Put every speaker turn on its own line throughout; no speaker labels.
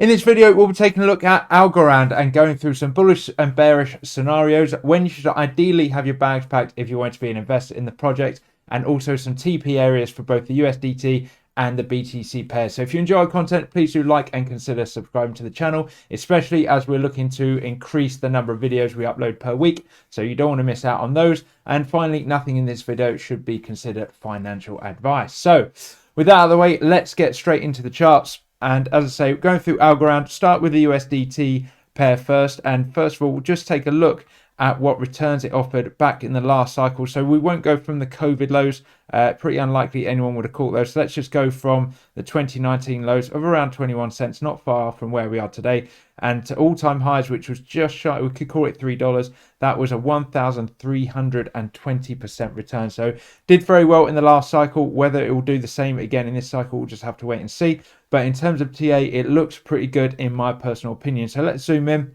In this video, we'll be taking a look at Algorand and going through some bullish and bearish scenarios, when you should ideally have your bags packed if you want to be an investor in the project, and also some TP areas for both the USDT and the BTC pairs. So if you enjoy our content, please do like and consider subscribing to the channel, especially as we're looking to increase the number of videos we upload per week. So you don't want to miss out on those. And finally, nothing in this video should be considered financial advice. So with that out of the way, let's get straight into the charts. And as I say, going through Algorand, start with the USDT pair first. And first of all, we'll just take a look at what returns it offered back in the last cycle. So we won't go from the COVID lows. Pretty unlikely anyone would have caught those. So let's just go from the 2019 lows of around 21 cents, not far from where we are today, and to all-time highs, which was just shy, we could call it $3. That was a 1,320% return. So did very well in the last cycle. Whether it will do the same again in this cycle, we'll just have to wait and see. But in terms of TA, it looks pretty good in my personal opinion. So let's zoom in.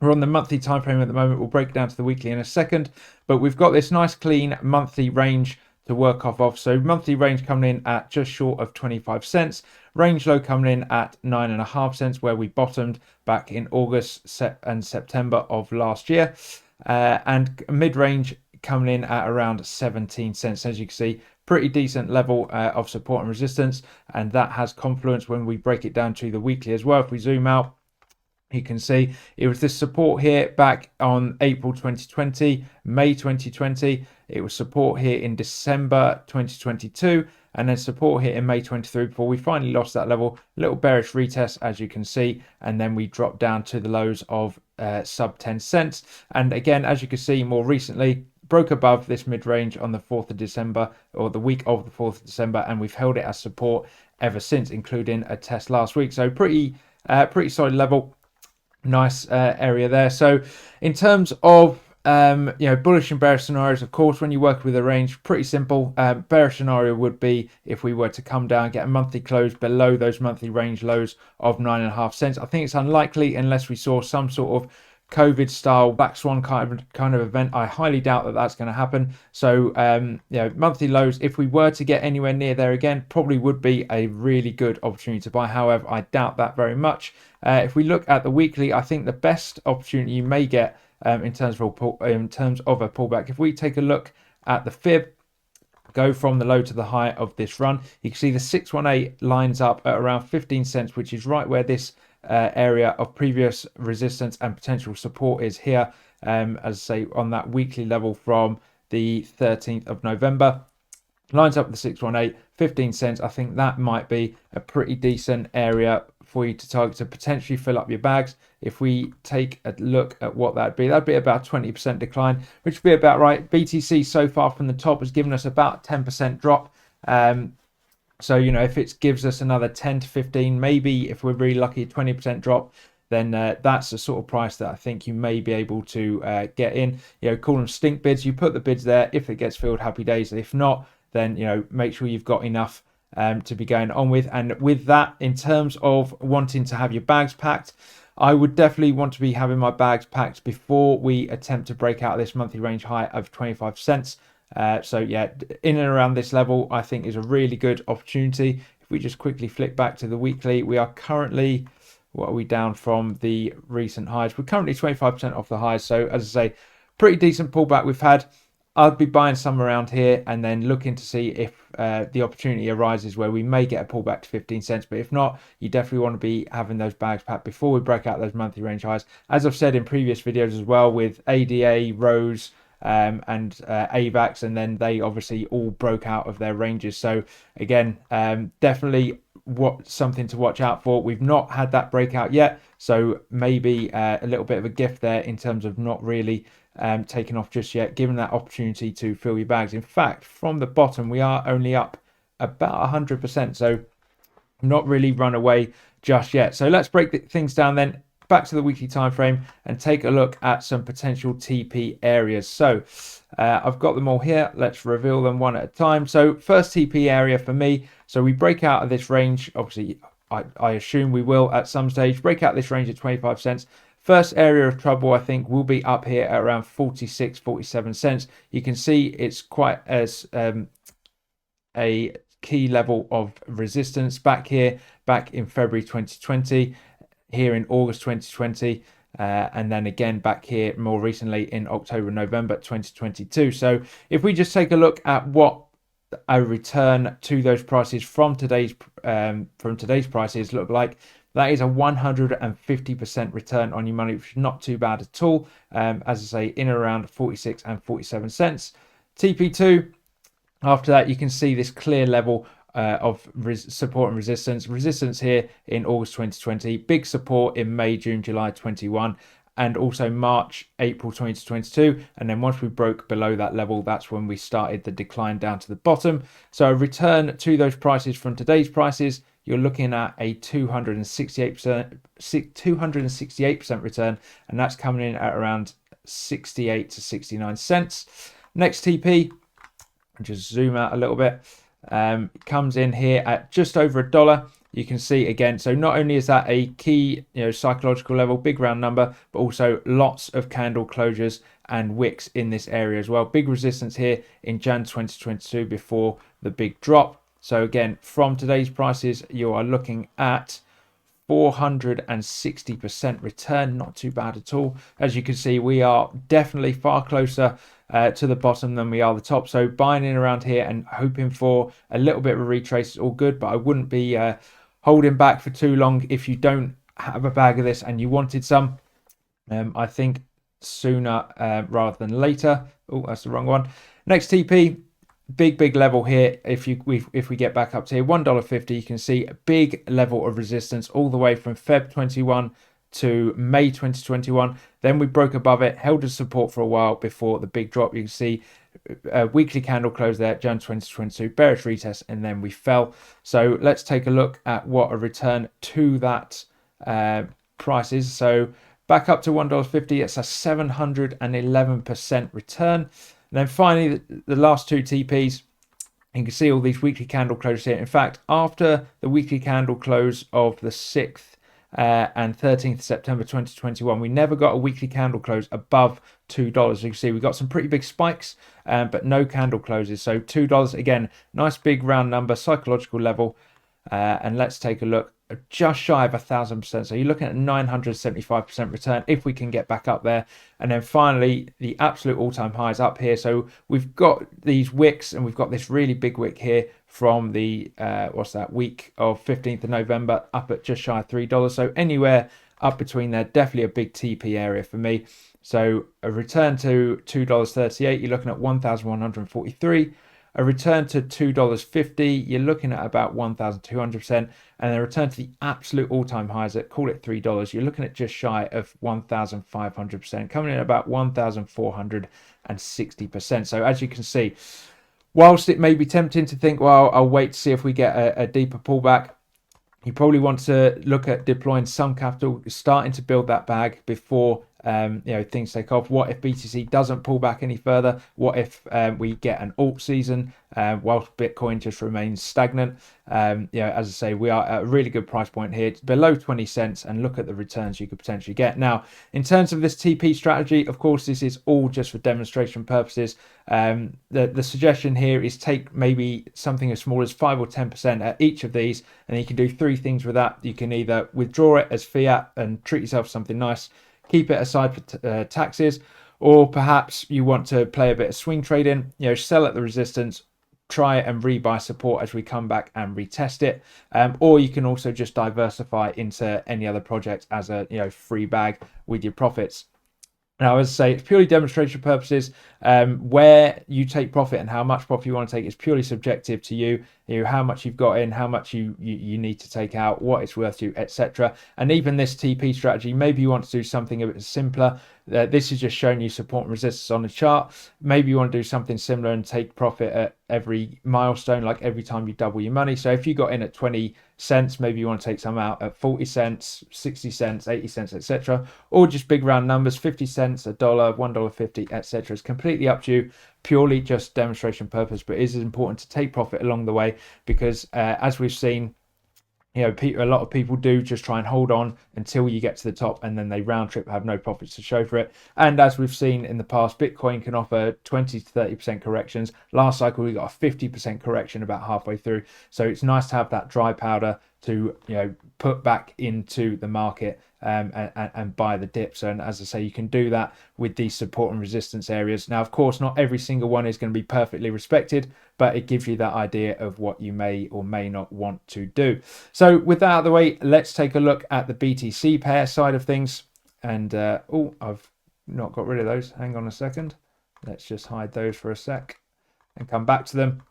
We're on the monthly time frame at the moment. We'll break it down to the weekly in a second. But we've got this nice clean monthly range to work off of. So monthly range coming in at just short of 25 cents. Range low coming in at 9.5 cents, where we bottomed back in August and September of last year. And mid-range coming in at around 17 cents. As you can see, pretty decent level of support and resistance. And that has confluence when we break it down to the weekly as well. If we zoom out, you can see it was this support here back on April 2020, May 2020. It was support here in December 2022, and then support here in May 23 before we finally lost that level. A little bearish retest, as you can see, and then we dropped down to the lows of sub 10 cents. And again, as you can see, more recently, broke above this mid-range on the 4th of December, or the week of the 4th of December, and we've held it as support ever since, including a test last week. So pretty solid level. Nice area there. So in terms of bullish and bearish scenarios, of course, when you work with a range, pretty simple. Bearish scenario would be if we were to come down, get a monthly close below those monthly range lows of 9.5 cents. I think it's unlikely unless we saw some sort of COVID style black swan kind of event. I highly doubt that that's going to happen. So monthly lows, if we were to get anywhere near there again, probably would be a really good opportunity to buy. However, I doubt that very much. If we look at the weekly, I think the best opportunity you may get in terms of a pullback, if we take a look at the fib, go from the low to the high of this run, you can see the 618 lines up at around 15 cents, which is right where this area of previous resistance and potential support is here, as I say, on that weekly level from the 13th of November. Lines up with the 618, 15 cents. I think that might be a pretty decent area for you to target to potentially fill up your bags. If we take a look at what that'd be about 20% decline, which would be about right. BTC so far from the top has given us about 10% drop. So, if it gives us another 10 to 15, maybe if we're really lucky, 20% drop, then that's the sort of price that I think you may be able to get in. Call them stink bids. You put the bids there. If it gets filled, happy days. If not, then, make sure you've got enough to be going on with. And with that, in terms of wanting to have your bags packed, I would definitely want to be having my bags packed before we attempt to break out this monthly range high of 25 cents. So yeah, in and around this level, I think is a really good opportunity. If we just quickly flick back to the weekly, we are currently, what are we down from the recent highs? We're currently 25% off the highs. So as I say, pretty decent pullback we've had. I'll be buying some around here and then looking to see if the opportunity arises where we may get a pullback to 15 cents. But if not, you definitely want to be having those bags packed before we break out those monthly range highs. As I've said in previous videos as well, with ADA, Rose, and AVAX, and then they obviously all broke out of their ranges. So again, definitely something to watch out for. We've not had that breakout yet, so maybe a little bit of a gift there in terms of not really taking off just yet, given that opportunity to fill your bags. In fact, from the bottom, we are only up about 100%, so not really run away just yet. So let's break things down then. Back to the weekly time frame and take a look at some potential TP areas. So I've got them all here. Let's reveal them one at a time. So first TP area for me, so we break out of this range. Obviously, I assume we will at some stage break out this range at 25 cents. First area of trouble, I think, will be up here at around 46, 47 cents. You can see it's quite as a key level of resistance back here, back in February 2020. here in August 2020, and then again back here more recently in October, November 2022. So if we just take a look at what a return to those prices from today's prices look like, that is a 150% return on your money, which is not too bad at all. As I say, in around 46 and 47 cents. TP2, after that, you can see this clear level of support and resistance. Resistance here in August 2020, big support in May, June, July 21, and also March, April 2022. And then once we broke below that level, that's when we started the decline down to the bottom. So a return to those prices from today's prices, you're looking at a 268% return, and that's coming in at around 68 to 69 cents. Next TP, just zoom out a little bit, comes in here at just over $1. You can see again, so not only is that a key, psychological level, big round number, but also lots of candle closures and wicks in this area as well. Big resistance here in Jan 2022 before the big drop. So again, from today's prices, you are looking at 460% return, not too bad at all. As you can see, we are definitely far closer to the bottom than we are the top. So buying in around here and hoping for a little bit of a retrace is all good, but I wouldn't be holding back for too long if you don't have a bag of this and you wanted some. I think sooner rather than later. Oh, that's the wrong one. Next TP, big level here. If we get back up to here, $1.50, you can see a big level of resistance all the way from Feb 21 to May 2021. Then we broke above it, held as support for a while before the big drop. You can see a weekly candle close there, Jan 2022, bearish retest, and then we fell. So let's take a look at what a return to that price is. So back up to $1.50, it's a 711% return. And then finally, the last two TPs, you can see all these weekly candle closes here. In fact, after the weekly candle close of the 6th and 13th September 2021, we never got a weekly candle close above $2. You can see we got some pretty big spikes, but no candle closes. So $2, again, nice big round number, psychological level. And let's take a look, just shy of 1,000%. So you're looking at 975% return if we can get back up there. And then finally, the absolute all-time highs up here. So we've got these wicks, and we've got this really big wick here from the week of 15th of November, up at just shy of $3. So anywhere up between there, definitely a big TP area for me. So a return to $2.38, you're looking at 1,143. A return to $2.50, you're looking at about 1,200%, and a return to the absolute all-time highs at, call it $3, you're looking at just shy of 1,500%, coming in at about 1,460%. So as you can see, whilst it may be tempting to think, well, I'll wait to see if we get a deeper pullback, you probably want to look at deploying some capital, starting to build that bag before things take off. What if BTC doesn't pull back any further? What if we get an alt season whilst Bitcoin just remains stagnant? As I say, we are at a really good price point here. It's below 20 cents, and look at the returns you could potentially get. Now, in terms of this TP strategy, of course, this is all just for demonstration purposes. The suggestion here is take maybe something as small as 5 or 10% at each of these, and you can do three things with that. You can either withdraw it as fiat and treat yourself to something nice, keep it aside for taxes, or perhaps you want to play a bit of swing trading, sell at the resistance, try and rebuy support as we come back and retest it, or you can also just diversify into any other project as a free bag with your profits. Now, as I say, it's purely demonstration purposes. Where you take profit and how much profit you want to take is purely subjective to you. How much you've got in, how much you need to take out, what it's worth to you, etc. And even this TP strategy, maybe you want to do something a bit simpler. This is just showing you support and resistance on the chart. Maybe you want to do something similar and take profit at every milestone, like every time you double your money. So if you got in at 20 cents, maybe you want to take some out at 40 cents, 60 cents, 80 cents, etc. Or just big round numbers, 50 cents, $1, $1.50, etc. It's completely up to you, purely just demonstration purpose, but it is important to take profit along the way, because as we've seen, a lot of people do just try and hold on until you get to the top, and then they round trip, have no profits to show for it. And as we've seen in the past, Bitcoin can offer 20 to 30% corrections. Last cycle we got a 50% correction about halfway through, so it's nice to have that dry powder to put back into the market and buy the dips. And as I say, you can do that with these support and resistance areas. Now, of course, not every single one is going to be perfectly respected, but it gives you that idea of what you may or may not want to do. So with that out of the way, let's take a look at the BTC pair side of things. And oh, I've not got rid of those. Hang on a second. Let's just hide those for a sec and come back to them.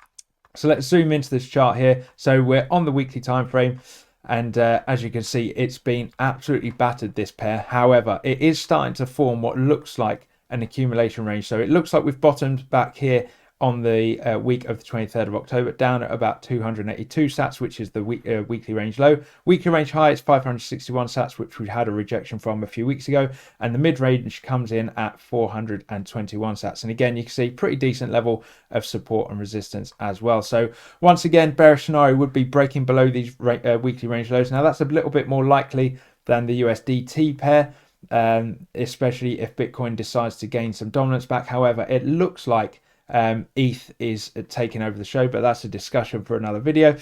So let's zoom into this chart here. So we're on the weekly time frame, and as you can see, it's been absolutely battered, this pair. However, it is starting to form what looks like an accumulation range. So it looks like we've bottomed back here on the week of the 23rd of October, down at about 282 sats, which is the weekly range low. Weekly range high is 561 sats, which we had a rejection from a few weeks ago, and the mid range comes in at 421 sats. And again, you can see pretty decent level of support and resistance as well. So once again, bearish scenario would be breaking below these weekly range lows. Now that's a little bit more likely than the USDT pair, especially if Bitcoin decides to gain some dominance back. However, it looks like ETH is taking over the show, but that's a discussion for another video.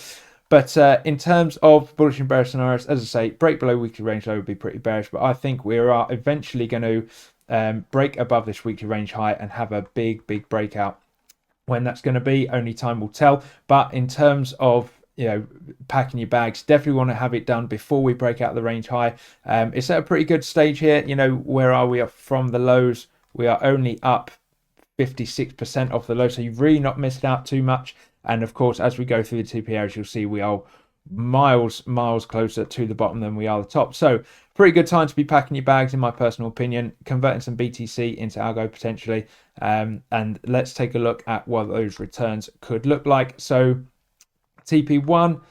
But in terms of bullish and bearish scenarios, as I say, break below weekly range low would be pretty bearish, but I think we are eventually going to break above this weekly range high and have a big breakout. When that's going to be, only time will tell. But in terms of packing your bags, definitely want to have it done before we break out the range high. It's at a pretty good stage here. Where are we up from the lows? We are only up 56% off the low, so you've really not missed out too much. And of course, as we go through the TP areas, you'll see we are miles closer to the bottom than we are the top. So pretty good time to be packing your bags, in my personal opinion, converting some BTC into Algo potentially. And let's take a look at what those returns could look like. So TP1,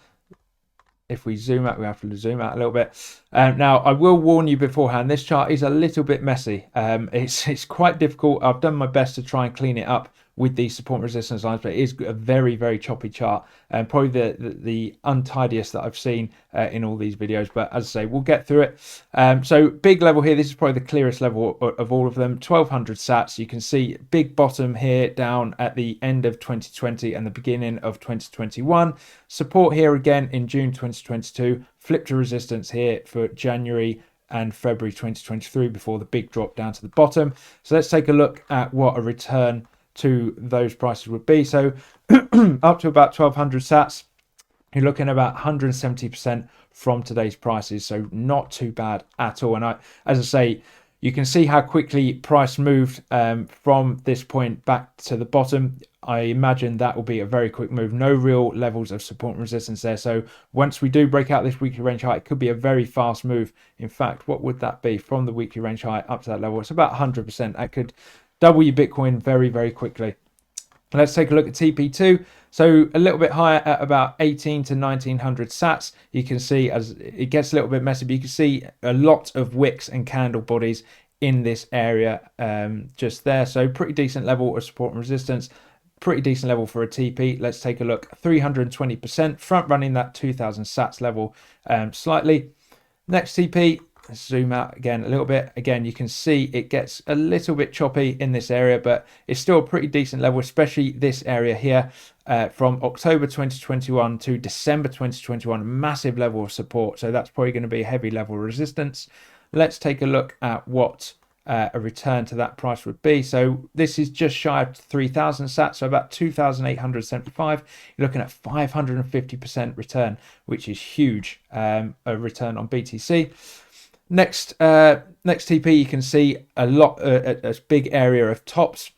if we zoom out, we have to zoom out a little bit. Now, I will warn you beforehand, this chart is a little bit messy. It's quite difficult. I've done my best to try and clean it up with these support and resistance lines, but it is a very choppy chart, and probably the untidiest that I've seen in all these videos. But as I say, we'll get through it. So big level here, this is probably the clearest level of all of them, 1200 sats. You can see big bottom here down at the end of 2020 and the beginning of 2021. Support here again in June 2022, flip to resistance here for January and February 2023 before the big drop down to the bottom. So let's take a look at what a return to those prices would be. So up to about 1200 sats, you're looking at about 170% from today's prices, so not too bad at all. And as I say, you can see how quickly price moved from this point back to the bottom. I imagine that will be a very quick move. No real levels of support and resistance there. So once we do break out this weekly range high, it could be a very fast move. In fact, what would that be from the weekly range high up to that level? It's about 100%. That could double your Bitcoin very quickly. Let's take a look at TP2. So a little bit higher at about 18 to 1900 sats. You can see as it gets a little bit messy, but you can see a lot of wicks and candle bodies in this area just there. So pretty decent level of support and resistance. Pretty decent level for a TP. Let's take a look. 320%, front running that 2000 sats level slightly. Next TP. Let's zoom out again a little bit. Again, you can see it gets a little bit choppy in this area, but it's still a pretty decent level, especially this area here from October 2021 to December 2021, massive level of support. So that's probably going to be a heavy level of resistance. Let's take a look at what a return to that price would be. So this is just shy of 3000 sats, so about 2875. You're looking at 550% return, which is huge, a return on BTC. Next TP, you can see a big area of tops.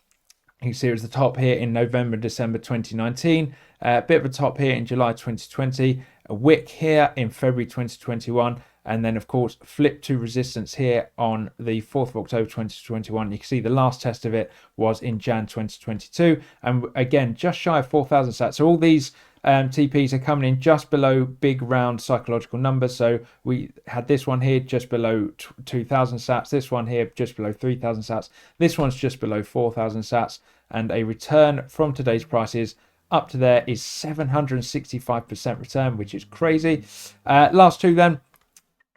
You can see it was the top here in November, December 2019, a bit of a top here in July 2020, a wick here in February 2021, and then of course flip to resistance here on the 4th of October 2021. You can see the last test of it was in Jan 2022, and again just shy of 4000 sats. So all these TPs are coming in just below big round psychological numbers. So we had this one here just below 2000 sats, this one here just below 3000 sats, this one's just below 4000 sats, and a return from today's prices up to there is 765% return, which is crazy. Last two then,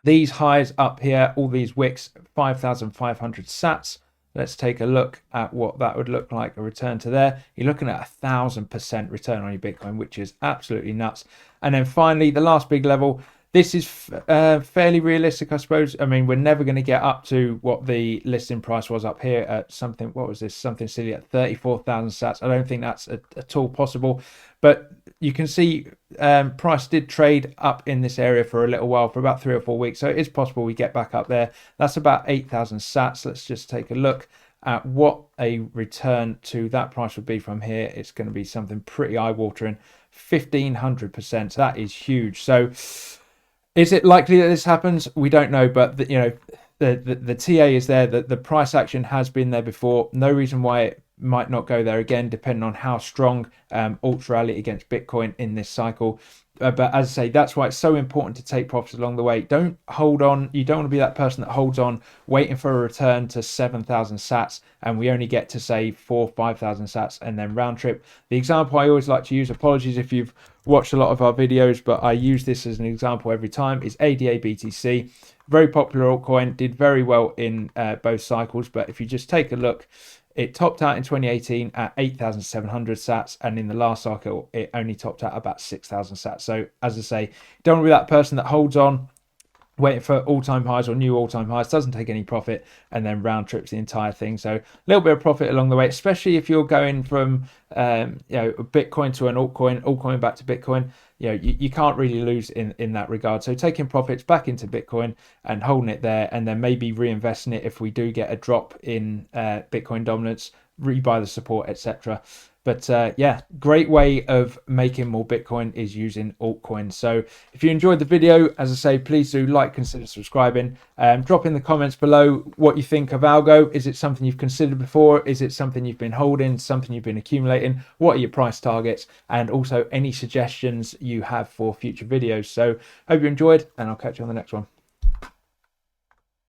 these highs up here, all these wicks, 5500 sats. Let's take a look at what that would look like, a return to there. You're looking at 1000% return on your Bitcoin, which is absolutely nuts. And then finally, the last big level. This is fairly realistic, I suppose. I mean, we're never going to get up to what the listing price was up here at something. What was this? Something silly at 34,000 sats. I don't think that's at all possible. But you can see price did trade up in this area for a little while, for about 3 or 4 weeks. So it is possible we get back up there. That's about 8,000 sats. Let's just take a look at what a return to that price would be from here. It's going to be something pretty eye-watering. 1,500%. That is huge. So is it likely that this happens? We don't know, but the TA is there. The price action has been there before. No reason why it might not go there again, depending on how strong alts rally against Bitcoin in this cycle. But as I say, that's why it's so important to take profits along the way. Don't hold on. You don't want to be that person that holds on, waiting for a return to 7,000 sats, and we only get to say 4,000 or 5,000 sats and then round trip. The example I always like to use, apologies if you've watched a lot of our videos, but I use this as an example every time, is ADA BTC. Very popular altcoin, did very well in both cycles. But if you just take a look, it topped out in 2018 at 8,700 sats, and in the last cycle, it only topped out about 6,000 sats. So as I say, don't want to be that person that holds on, waiting for all-time highs or new all-time highs, doesn't take any profit, and then round trips the entire thing. So a little bit of profit along the way, especially if you're going from Bitcoin to an altcoin back to Bitcoin. You can't really lose in that regard. So taking profits back into Bitcoin and holding it there, and then maybe reinvesting it if we do get a drop in Bitcoin dominance, rebuy the support, etc. But yeah, great way of making more Bitcoin is using altcoins. So if you enjoyed the video, as I say, please do like, consider subscribing. Drop in the comments below what you think of Algo. Is it something you've considered before? Is it something you've been holding, something you've been accumulating? What are your price targets? And also any suggestions you have for future videos. So hope you enjoyed, and I'll catch you on the next one.